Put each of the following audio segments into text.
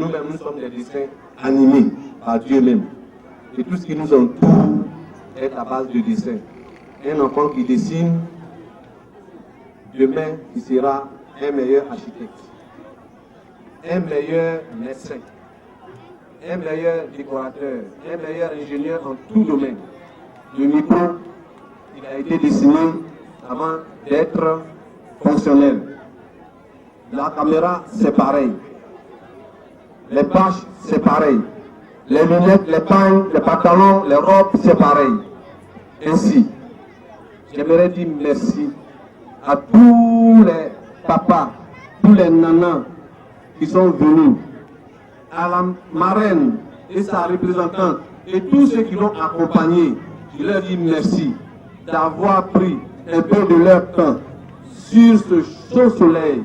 nous-mêmes, nous sommes des dessins animés par Dieu même. Et tout ce qui nous entoure est à base de dessin. Un enfant qui dessine, demain, il sera un meilleur architecte, un meilleur médecin, un meilleur décorateur, un meilleur ingénieur en tout domaine. Le micro, il a été dessiné avant d'être fonctionnel. La caméra, c'est pareil. Les bâches, c'est pareil. Les lunettes, les pagnes, les pantalons, les robes, c'est pareil. Ainsi, j'aimerais dire merci à tous les papas, tous les nanas qui sont venus, à la marraine et sa représentante et tous ceux qui l'ont accompagné. Je leur dis merci d'avoir pris un peu de leur temps sur ce chaud soleil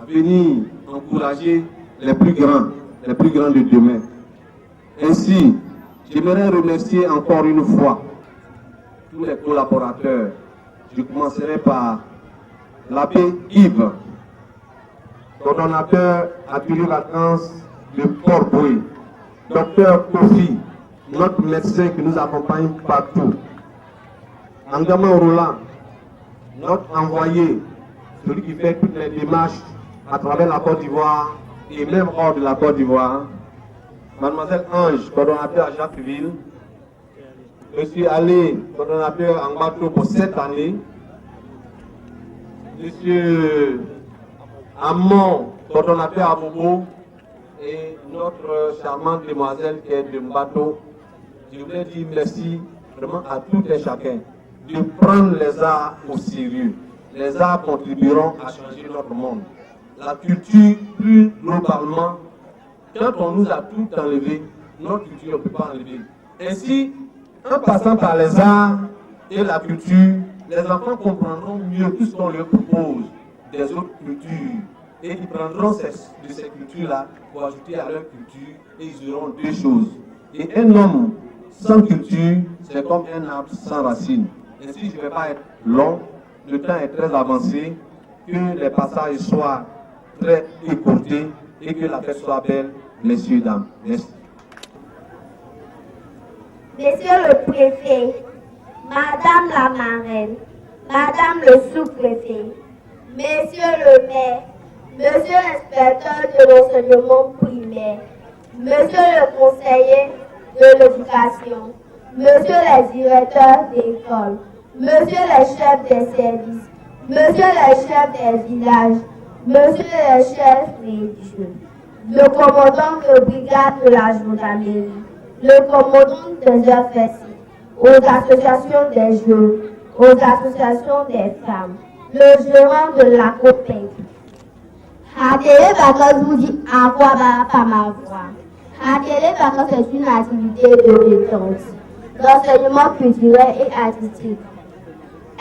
à venir encourager les plus grands de demain. Ainsi, j'aimerais remercier encore une fois tous les collaborateurs. Je commencerai par l'abbé Yves, coordonnateur atelier vacances de Port-Boué, docteur Kofi, notre médecin qui nous accompagne partout, Angama Roland, notre envoyé, celui qui fait toutes les démarches à travers la Côte d'Ivoire et même hors de la Côte d'Ivoire, Mademoiselle Ange, coordonnateur à Jacquesville, Monsieur Ali, coordonnateur en bateau pour cette année, Monsieur Amon, coordonnateur à Bobo, et notre charmante demoiselle qui est de Mbato. Je voulais dire merci vraiment à tout et chacun de prendre les arts au sérieux. Les arts contribueront à changer notre monde. La culture, plus globalement, quand on nous a tout enlevé, notre culture, on ne peut pas enlever. Ainsi, en passant par les arts et la culture, les enfants comprendront mieux tout ce qu'on leur propose des autres cultures. Et ils prendront de ces cultures-là pour ajouter à leur culture et ils auront deux choses. Et un homme sans culture, c'est comme un arbre sans racines. Ainsi, je ne vais pas être long, le temps est très avancé, que les passages soient très écourtés et que la fête soit belle, messieurs, dames. Merci. Monsieur le préfet, Madame la marraine, Madame le sous-préfet, Monsieur le maire, Monsieur l'inspecteur de l'enseignement primaire, Monsieur le conseiller de l'éducation, Monsieur les directeurs d'école, Monsieur les chefs des services, Monsieur les chefs des villages, Monsieur les chefs religieux, le commandant de brigade de la gendarmerie, le commandant des FSI, aux associations des jeunes, aux associations des femmes, le gérant de la COPEC. Atelier vacances vous dit à quoi va par ma voix. Atelier vacances est une activité de détente, d'enseignement culturel et artistique.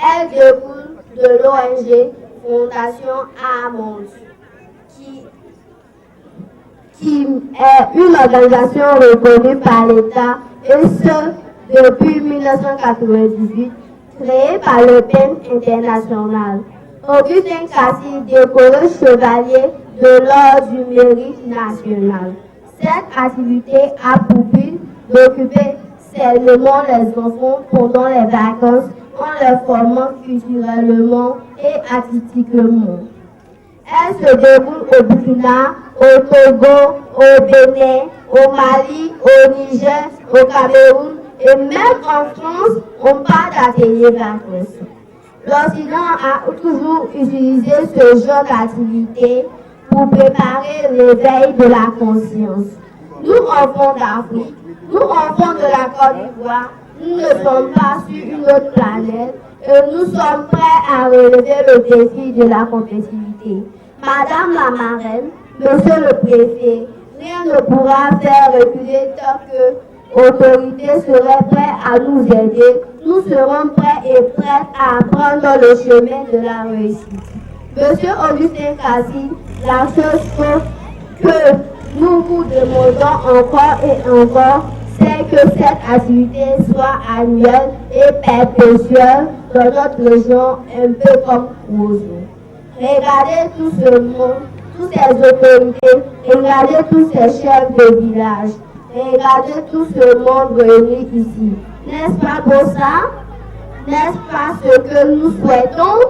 Elle découle de l'ONG Fondation Amont, qui est une organisation reconnue par l'État, et ce depuis 1998, créée par le PEN international. Augustin Kassi, décoré chevalier de l'Ordre du mérite national. Cette activité a pour but d'occuper seulement les enfants pendant les vacances en les formant culturellement et artistiquement. Elle se déroule au Burkina, au Togo, au Bénin, au Mali, au Niger, au Cameroun et même en France, on parle d'atelier vacances. L'Occident a toujours utilisé ce genre d'activité pour préparer l'éveil de la conscience. Nous, enfants d'Afrique, nous, enfants de la Côte d'Ivoire, nous ne sommes pas sur une autre planète et nous sommes prêts à relever le défi de la compétitivité. Madame la marraine, Monsieur le préfet, rien ne pourra faire reculer tant que l'autorité serait prête à nous aider. Nous serons prêts et prêtes à prendre le chemin de la réussite. Monsieur Augustin Kassi, la chose que nous vous demandons encore et encore, c'est que cette activité soit annuelle et perpétuelle dans notre région, un peu comme Roseau. Regardez tout ce monde, toutes ces autorités, regardez tous ces chefs de village, regardez tout ce monde réuni ici. N'est-ce pas beau ça? N'est-ce pas ce que nous souhaitons?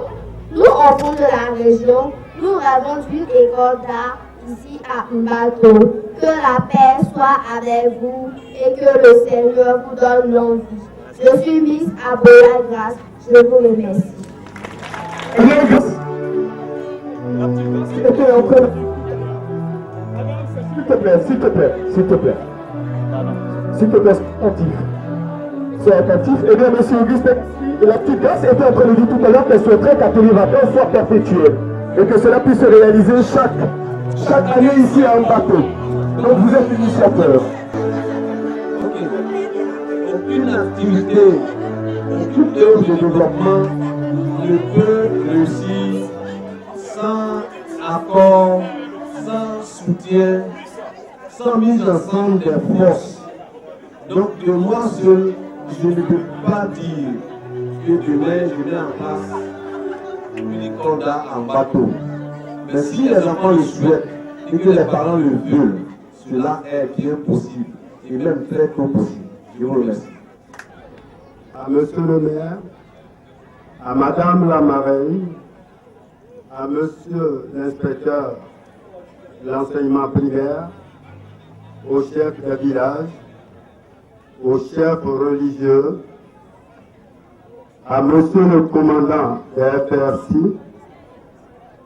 Nous, au fond de la région, nous rêvons d'une école d'art ici à Mbato. Que la paix soit avec vous et que le Seigneur vous donne longue vie. Je suis Miss Abola Grace. Je vous remercie. S'il te plaît, attentif. C'est attentif. Eh bien, monsieur Augustin, la petite Grace était en train de dire tout à l'heure qu'elle souhaiterait qu'Atelier Vacances soit perpétué et que cela puisse se réaliser chaque année ici à Mbato. Donc vous êtes l'initiateur. Ok. Aucune activité, aucune œuvre de développement ne peut réussir sans accord, sans soutien, sans mise ensemble des forces. Donc de moi seul, je ne peux pas dire que demain je mets en place une école d'art en bateau. Mais si les enfants le souhaitent et que les parents le veulent, cela est bien possible et même très tôt possible. Je vous remercie. À monsieur le maire, à madame la marraine, à monsieur l'inspecteur de l'enseignement primaire, au chef de village, aux chefs religieux, à monsieur le commandant de FRC,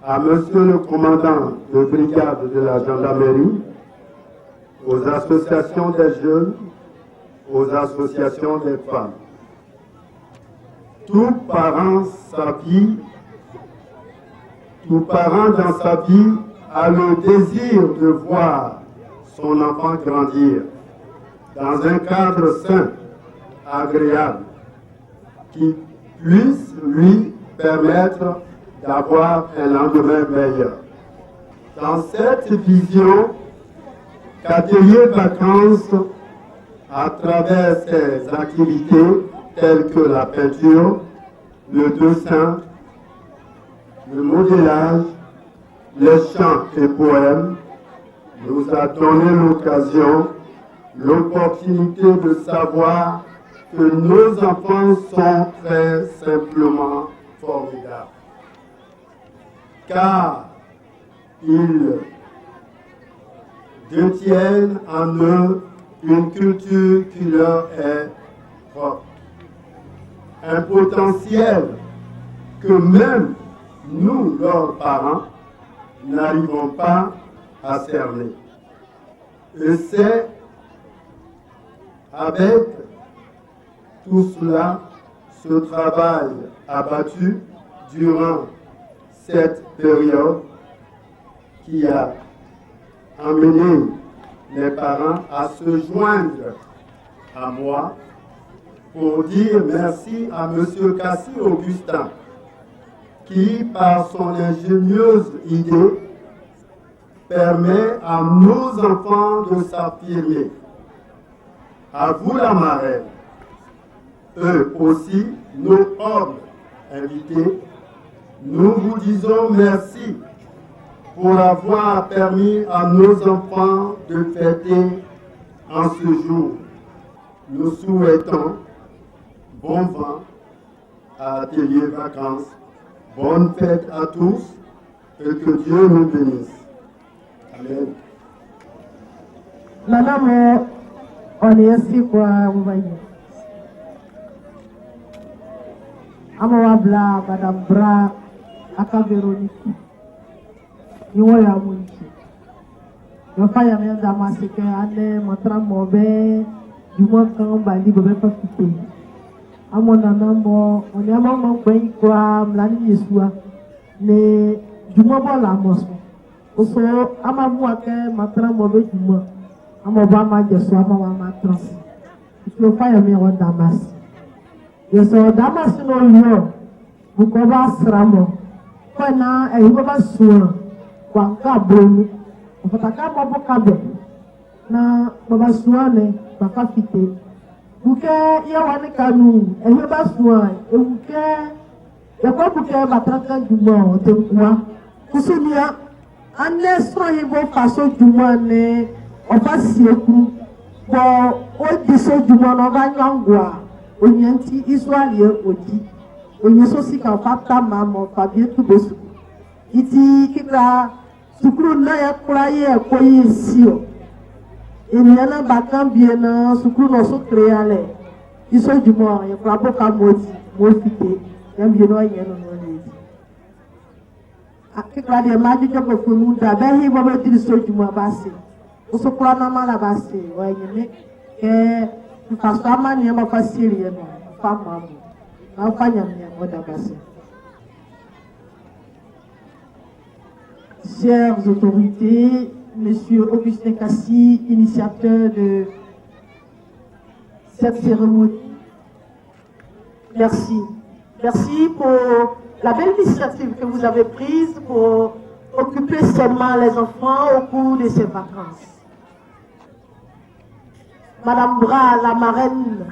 à monsieur le commandant de brigade de la gendarmerie, aux associations des jeunes, aux associations des femmes. Tout parent dans sa vie a le désir de voir son enfant grandir dans un cadre sain, agréable, qui puisse lui permettre d'avoir un lendemain meilleur. Dans cette vision, qu'Atelier Vacances, à travers ses activités telles que la peinture, le dessin, le modélage, les chants et poèmes, nous a donné l'opportunité de savoir que nos enfants sont très simplement formidables. Car ils détiennent en eux une culture qui leur est propre. Un potentiel que même nous, leurs parents, n'arrivons pas à cerner. Et c'est avec tout cela, ce travail abattu durant cette période qui a amené les parents à se joindre à moi pour dire merci à M. Cassie Augustin qui, par son ingénieuse idée, permet à nos enfants de s'affirmer. À vous la marraine, eux aussi, nos hommes invités, nous vous disons merci pour avoir permis à nos enfants de fêter en ce jour. Nous souhaitons bon vent à Atelier Vacances, bonne fête à tous et que Dieu nous bénisse. Amen. Madame, on est ici pour vous voyez. Amawabla, Madame Bra, Aka Véronique. Nous y a mon ici. Je fais un peu d'amassé que année, mon tram mauvais, du moins quand on va dire, on va pas quitter. À mon amour, on est à mon pays quoi, l'année de soi, mais du moins bon la mosse. Aussi, à ma voix que ma tram mauvais du moins, à mon bas ma de soi, ma trans. Je fais un peu d'amassé. Je suis d'amassé dans le lieu, vous commencez à me faire un peu de soin. Wanga bonu, ufataka mambo kabe na baba suane baka fite. Buke ya wani kanu, ehe ba suane, buke ya kwa buke batraka juma otemwa. Kusimia En est-ce qu'il va faire du monde, on va s'y écouter. Bon, au dessous du monde, on va y en on y a un petit histoire au dit. On y a aussi quand papa, maman, Fabien, tout beau. Il dit qu'il a sucré n'a croyé à quoi ici. Il y a un bâton bien, sucré n'a pas créé à l'air. Ils sont du monde, il y a pas beaucoup à maudit, maudité. Il y a bien, il y a un akekla de maji jogo funu da be hi bobo diri soju mo basi o so kula na mala basi wa yeme ke faso ma ni ma fasiri no fa mamu na fa nyam ni mo da basi. Chères autorités, Monsieur Augustin Kassi, initiateur de cette cérémonie, merci. Merci pour la belle initiative que vous avez prise pour occuper seulement les enfants au cours de ces vacances. Madame Bras, la marraine,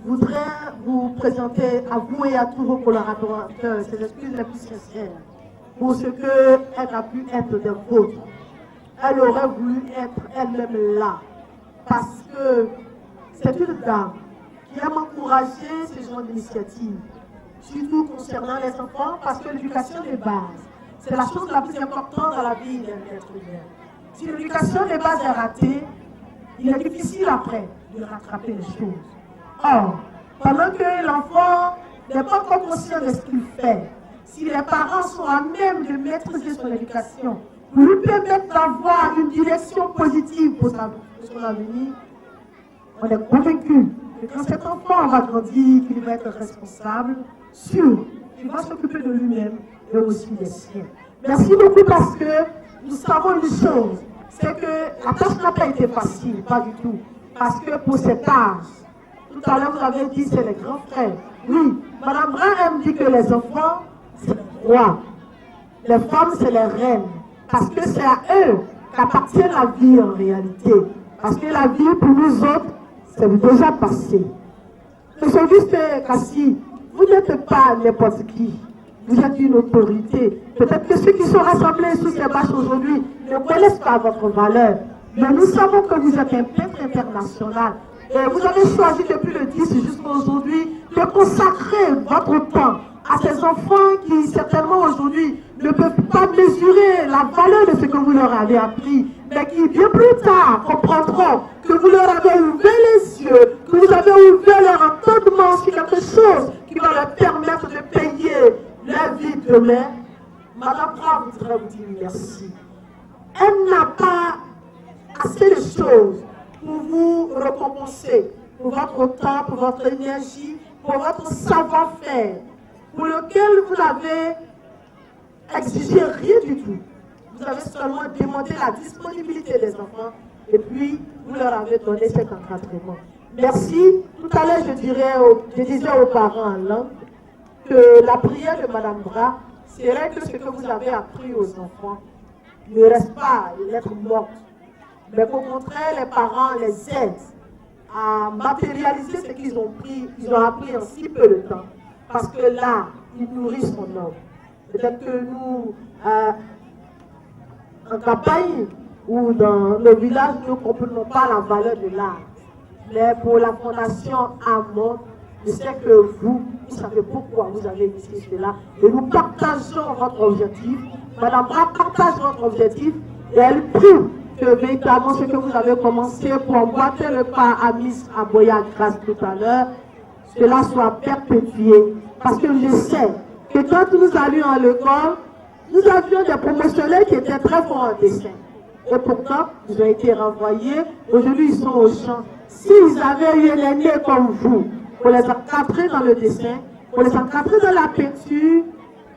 voudrait vous présenter à vous et à tous vos collaborateurs ses excuses les plus sincères pour ce qu'elle n'a pu être des vôtres. Elle aurait voulu être elle-même là parce que c'est une dame qui aime encourager ce genre d'initiative. Surtout concernant les enfants, parce que l'éducation de base, c'est la chose la plus importante dans la vie d'un être humain. Si l'éducation de base est ratée, il est difficile après de rattraper les choses. Or, pendant que l'enfant n'est pas encore conscient de ce qu'il fait, si les parents sont à même de maîtriser son éducation, pour lui permettre d'avoir une direction positive pour son avenir, on est convaincu que quand cet enfant va grandir, qu'il va être responsable, sûr, il va s'occuper de lui-même et aussi des siens. Merci beaucoup parce que nous savons une chose, c'est que la tâche n'a pas été facile, pas du tout. Parce que pour cet âge, tout à l'heure vous avez dit c'est les grands frères. Oui, Madame Braham dit que les enfants, c'est les rois. Les femmes, c'est les reines. Parce que c'est à eux qu'appartient la vie en réalité. Parce que la vie pour nous autres, c'est déjà passé. Monsieur Auguste Kassi, vous n'êtes pas n'importe qui. Vous êtes une autorité. Peut-être que ceux qui sont rassemblés sous ces bâches aujourd'hui ne connaissent pas votre valeur. Mais nous savons que vous êtes un peintre international. Et vous avez choisi depuis le 10 jusqu'à aujourd'hui de consacrer votre temps à ces enfants qui certainement aujourd'hui ne peuvent pas mesurer la valeur de ce que vous leur avez appris, mais qui bien plus tard comprendront que vous leur avez ouvert les yeux, que vous avez ouvert leur entendement sur quelque chose qui va leur permettre de payer leur vie demain. Madame Brave voudrait vous dire merci. Elle n'a pas assez de choses pour vous récompenser, pour votre temps, pour votre énergie, pour votre savoir-faire, pour lequel vous n'avez exigé rien du tout. Vous avez seulement demandé la disponibilité des enfants et puis vous leur avez donné cet encadrement. Merci. Tout à l'heure, je disais aux parents en langue que la prière de Madame Bras serait que ce que vous avez appris aux enfants ne reste pas une lettre morte, mais qu'au contraire, les parents les aident à matérialiser ce qu'ils ont appris en si peu de temps. Parce que là, ils nourrissent son homme. Peut-être que nous, en campagne ou dans le village, nous ne comprenons pas la valeur de l'art. Mais pour la fondation Amon, je sais que vous savez pourquoi vous avez initié cela. Et nous partageons votre objectif. Madame Bras partage votre objectif et elle prie que véritablement ce que vous avez commencé pour emboîter le pas à Miss Aboya Grâce tout à l'heure, cela soit perpétué. Parce que je sais que quand nous allions à l'école, nous avions des promotionnels qui étaient très forts en dessin. Et pourtant, ils ont été renvoyés. Aujourd'hui, ils sont au champ. S'ils avaient eu un aîné comme vous, pour les encadrer dans le dessin, pour les encadrer dans la peinture,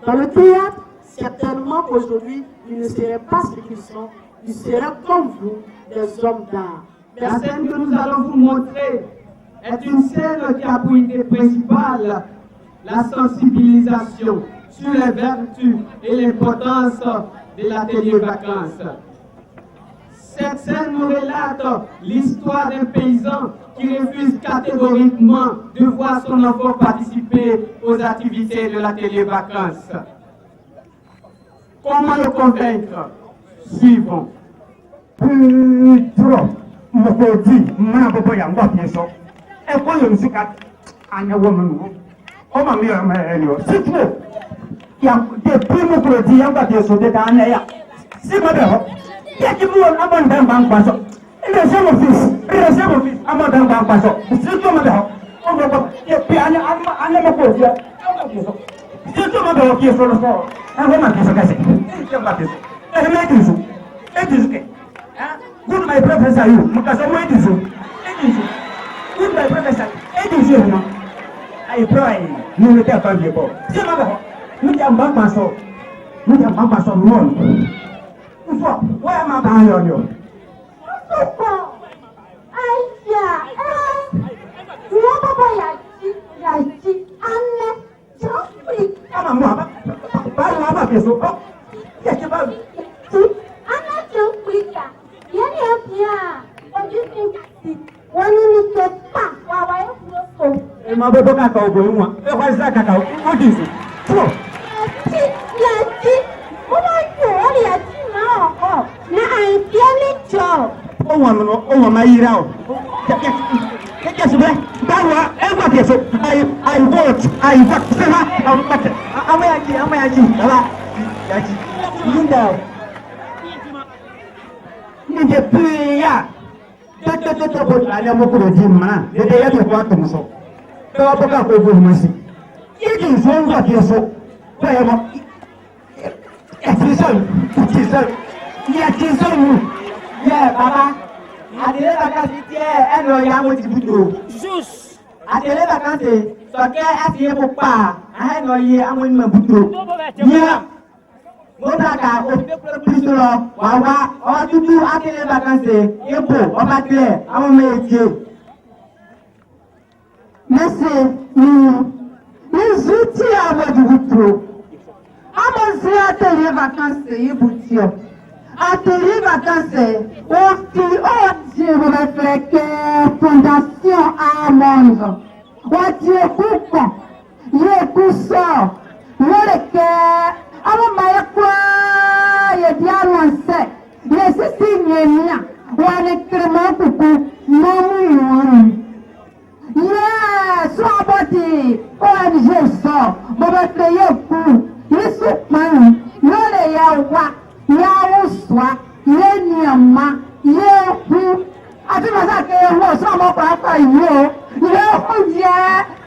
dans le théâtre, certainement qu'aujourd'hui, ils ne seraient pas ce qu'ils sont. Ils seraient comme vous, des hommes d'art. La scène que nous allons vous montrer est une scène qui a pour idée principale la sensibilisation sur les vertus et l'importance de l'atelier vacances. Cette scène nous relate l'histoire d'un paysan qui refuse catégoriquement de voir son enfant participer aux activités de l'atelier vacances. Comment le convaincre? suivants. Trop. Mokodi, Manabobo Yamba Pieso. Et quand je me suis dit, Anya Woman, oh ma mère, c'est trop. Il y a des prix Mokodi Yamba Pieso de Tanaya. C'est ma mère. Il y a qui vous abandonnent Bank Passo. Il y a mon fils, abandonnent Bank Passo. C'est tout ma mère. On va pas. Et puis Anna Mokodi. C'est tout ma mère qui est sur le fort. Un moment qui se casse. C'est ma mère. Et mais good my professor you mukaso mo edizo good my professor edizo no ai pray ni le ta pambe bo se ma ba mu ja mbamba so mo ufo wa ma ba yo yo ufo aya wo baba ya ji anne chofri ama mo ba peso ya ke ba anne chofri ka yani apia ojusi woni ni ke pa wa wa yo e ma bobo ka ka obo nwa e kwa za ka ka o dizo pro ya ji o ma jo o ya ji ma o na ai tiani jo o wa ma yira o ke se bla dawa e kwa ke so I vote sema ama ya ji ala ya ji linda nije pia toto ko ala mo ko di mana de ya to kwa to so to ba ka ko bo masi yiki so ngwa ti so ko ya mo ya baba adele vacances tie eno ya mo ti budo jus adele vacances so ke asie mo pa eno ye amoni ma budo ya Motaka, au plus de l'eau, wawa, on tout à les vacances, et pour, on va clair, à mon métier. Merci, les outils à votre boutro. À mon atelier vacances, et boutio. Atelier vacances, on Dieu, vous réfléchissez, fondation à monde. On Dieu, coupe, yé, coussant, le Amo mayakwa ye dianwanse ye sisi nyenya wane krema kuku mamu yuani ye swaboti ONG so babate ye ku ye supani yole ya wa ya uswa ye nyama ye ku ati masake ye ho so mo pa fa yo ye ho ye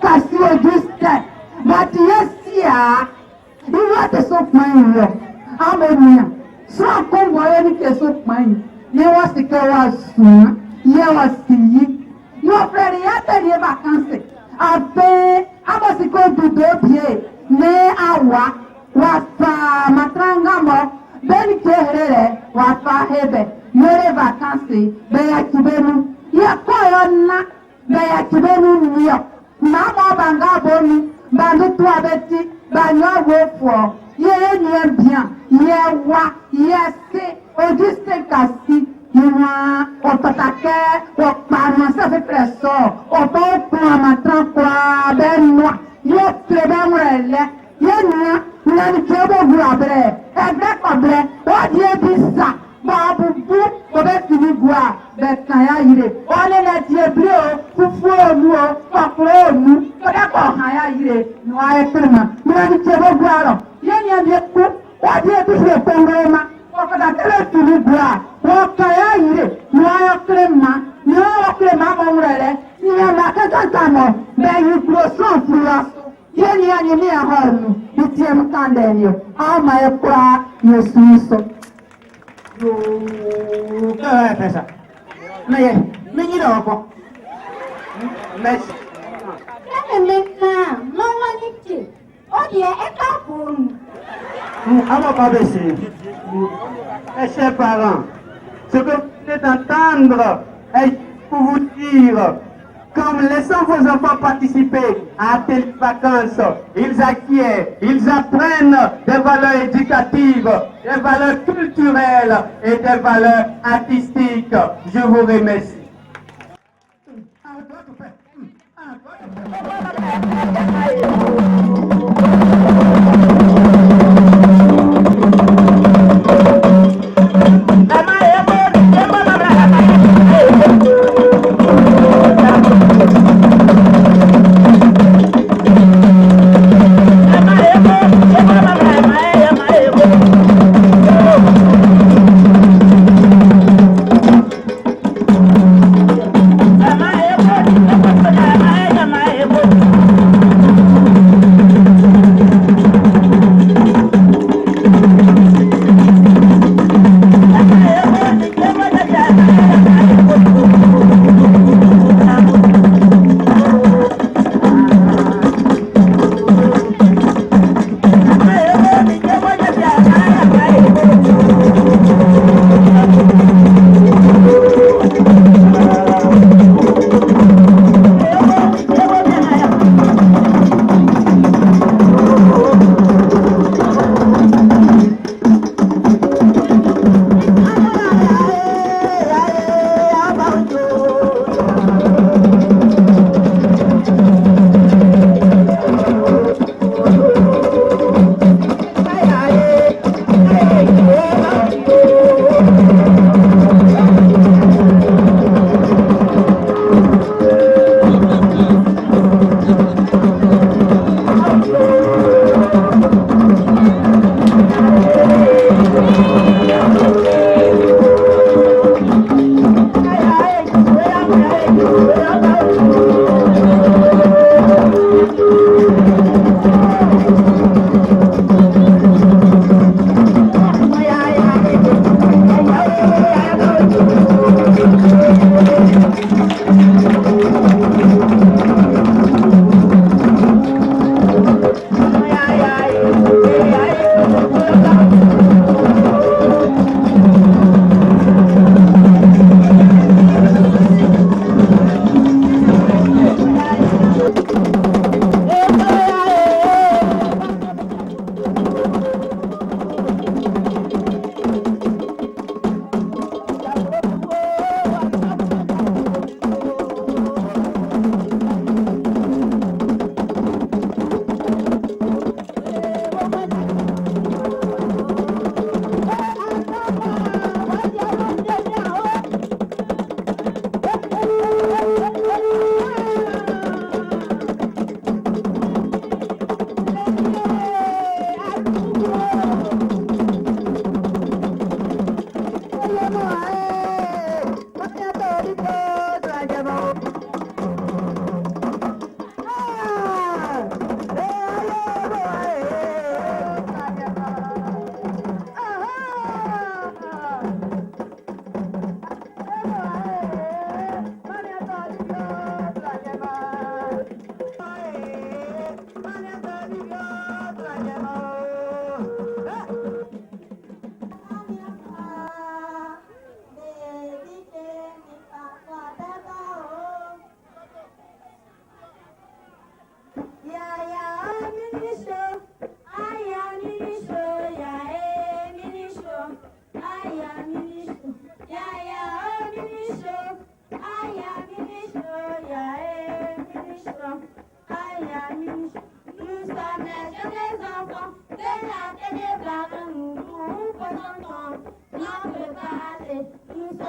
kasi ojuste but yes ya you want to soak mine here. How many? So I come for any case soak mine. You want to go as soon. You want to see. You are very happy in vacances. I pay. I must go to the pied. Ne awa. Wafa matranga mo. Ben kehere. Wafa hebe. Yore vacances. Beya kibenu. Ya koyona. Beya kibenu niyo. Mama banga boni. Bandu tuwa beti. Banyo wofo, ye nye bien, ye wa, ye se, odiste kasi, ywa, ototake, okpama, ça fait pression, otokwa matrankwa, benwa, ye trebe mwele, ye nya, nani kebo guabre, ebre kobre, odie bisa, babu bu, kobe fini gua, bekaya yire, ole le diebrio, fufu onu, kokro onu, kobe kohaya yire, noa ekrema, nani kebo guaro, ye nya bieku, odie bise kongrema, okada tele fini gua, okaya yire, noa ekrema, noa ekrema mwele, nye makakantamo, beyi groson fulaso, ye nya nye ahonu, itie mkandenyo, ama ekwa yesuiso. Qué pesa. Me ni lo ko. Me. Avant pas baisser. Chers parents, ce que vous voulez entendre est pour vous dire, comme laissant vos enfants participer à telles vacances, ils acquièrent, ils apprennent des valeurs éducatives, des valeurs culturelles et des valeurs artistiques. Je vous remercie.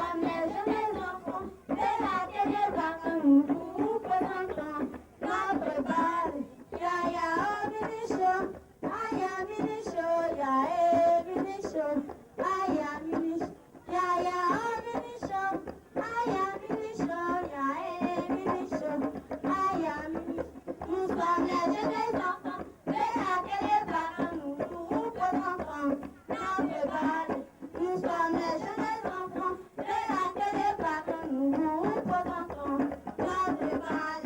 sommes les jeunes enfants de la Téléva que nous vous présentons notre bal. Ya ya Minicho, aya Minicho, ya Minicho, aya Minicho, ya ya Minicho, aya Minicho, ya Minicho, aya Minicho. Nous sommes les jeunes enfants de la Téléva que nous vous présentons notre bal. Nous sommes les jeunes enfants de la Téléva que nous vous présentons notre bal.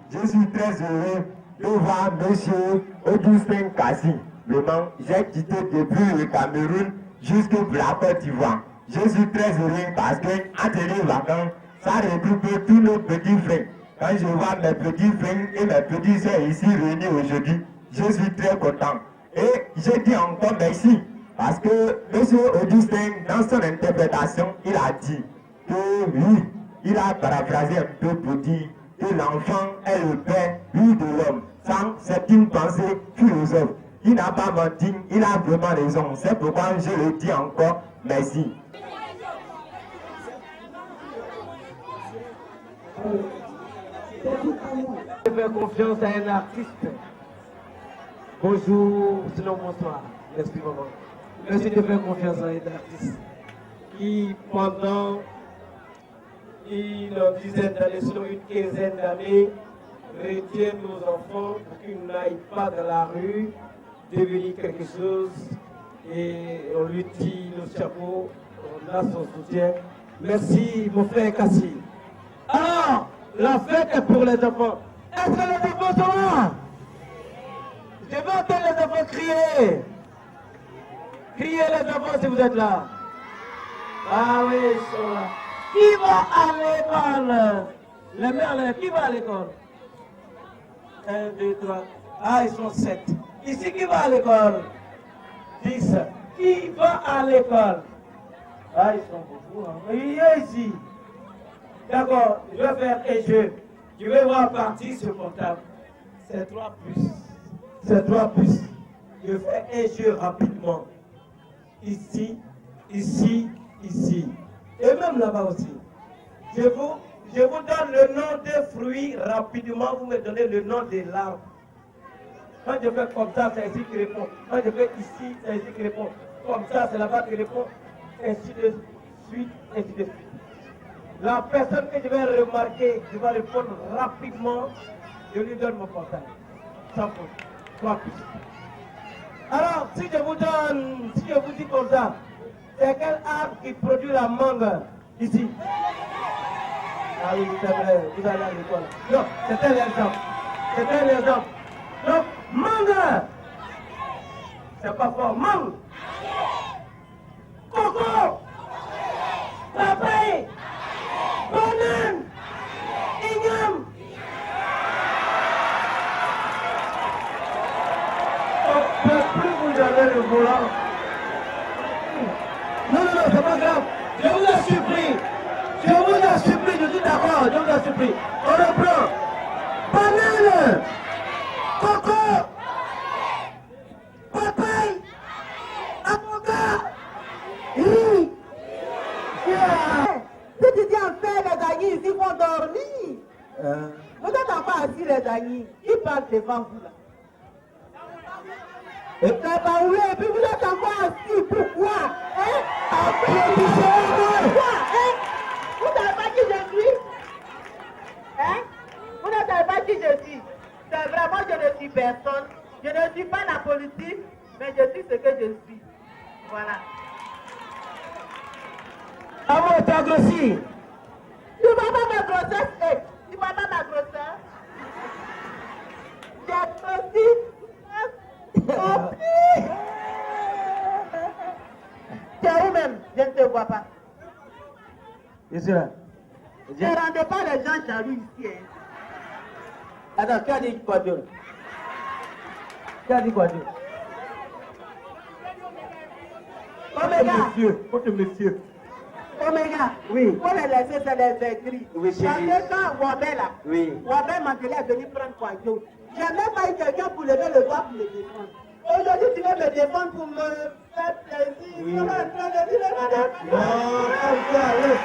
Je suis très heureux de voir M. Augustin Kassi. Vraiment, j'ai quitté depuis le Cameroun jusqu'au la Côte d'Ivoire. Je suis très heureux parce que atelier vacances, ça regroupe tous nos petits frères. Quand je vois mes petits frères et mes petits soeurs ici réunis aujourd'hui, je suis très content. Et je dis encore merci parce que M. Augustin, dans son interprétation, il a dit que oui, il a paraphrasé un peu pour dire que l'enfant est le père, lui, de l'homme. Ça, c'est une pensée philosophe. Il n'a pas menti, il a vraiment raison. C'est pourquoi je le dis encore, merci. Je fais confiance à un artiste. Bonjour, sinon bonsoir. Merci maman. Merci de faire confiance à un artiste qui, pendant une dizaine d'années, sinon une quinzaine d'années, retiennent nos enfants pour qu'ils n'aillent pas dans la rue, devenir quelque chose. Et on lui tire le chapeau, on a son soutien. Merci mon frère Kassi. Alors, la fête est pour les enfants. Est-ce que les enfants sont là? Je veux entendre les enfants crier. Criez les enfants si vous êtes là. Ah oui, ils sont là. Qui va à l'école? Les mères, qui va à l'école? 1, 2, 3. Ah, ils sont 7. Ici, qui va à l'école? 10. Qui va à l'école? Ah, ils sont beaucoup. Hein. Il est ici. D'accord, je vais faire un jeu. Je vais voir partir ce portable. C'est 3 plus. C'est 3 plus. Je fais un jeu rapidement. Ici, ici, ici. Et même là-bas aussi. Je vous donne le nom des fruits rapidement. Vous me donnez le nom des larves. Quand je fais comme ça, c'est ici qui répond. Quand je fais ici, c'est ici qui répond. Comme ça, c'est là-bas qui répond. Ainsi de suite, ainsi de suite. La personne que je vais remarquer, qui va répondre rapidement, je lui donne mon portable. Sans faute. 3 plus. Alors, si je vous dis comme ça, c'est quel arbre qui produit la mangue ici? Ah oui, c'est vrai, vous allez à l'école. Non, c'était l'exemple. C'était l'exemple. Donc, mangue! C'est pas fort. Mangue! Coco! Papaye! Banane! Igname! On ne peut plus vous donner le volant. Non, c'est pas grave. Je vous ai supplie. Je suis d'accord, je vous ai supplie. On reprend. Banane! Coco! Papaye! Avocat! Oui! Si tu dis en fait les amis, ils vont dormir. Vous n'êtes pas assis les amis. Qui parle devant vous là? Et puis vous êtes encore assis. Pourquoi? Pourquoi? Vous ne savez pas qui je suis? Vous ne savez pas qui je suis? C'est vraiment, je ne suis personne. Je ne suis pas la politique, mais je suis ce que je suis. Voilà. Ah bon, t'as grossi? Tu vois pas ma grossesse? Tu vois pas ma grossesse? J'ai grossi. Tu es où même? Je ne te vois pas. Je suis là. Ne rendez pas les gens jaloux ici. Attends, qui a dit quoi Dieu? Qui a dit quoi Dieu? Oméga. Votre monsieur. Oméga. Oui. Pour les laisser, c'est les écrits. Oui, chérie. Quand Wabé là. Oui. Wabé Mandela est venu prendre Kouadjo. Je n'ai même pas eu quelqu'un pour lever le doigt pour le défendre. Aujourd'hui, tu veux me défendre pour me faire plaisir. Oui. On est en train de dire, Non, comme ça, allez.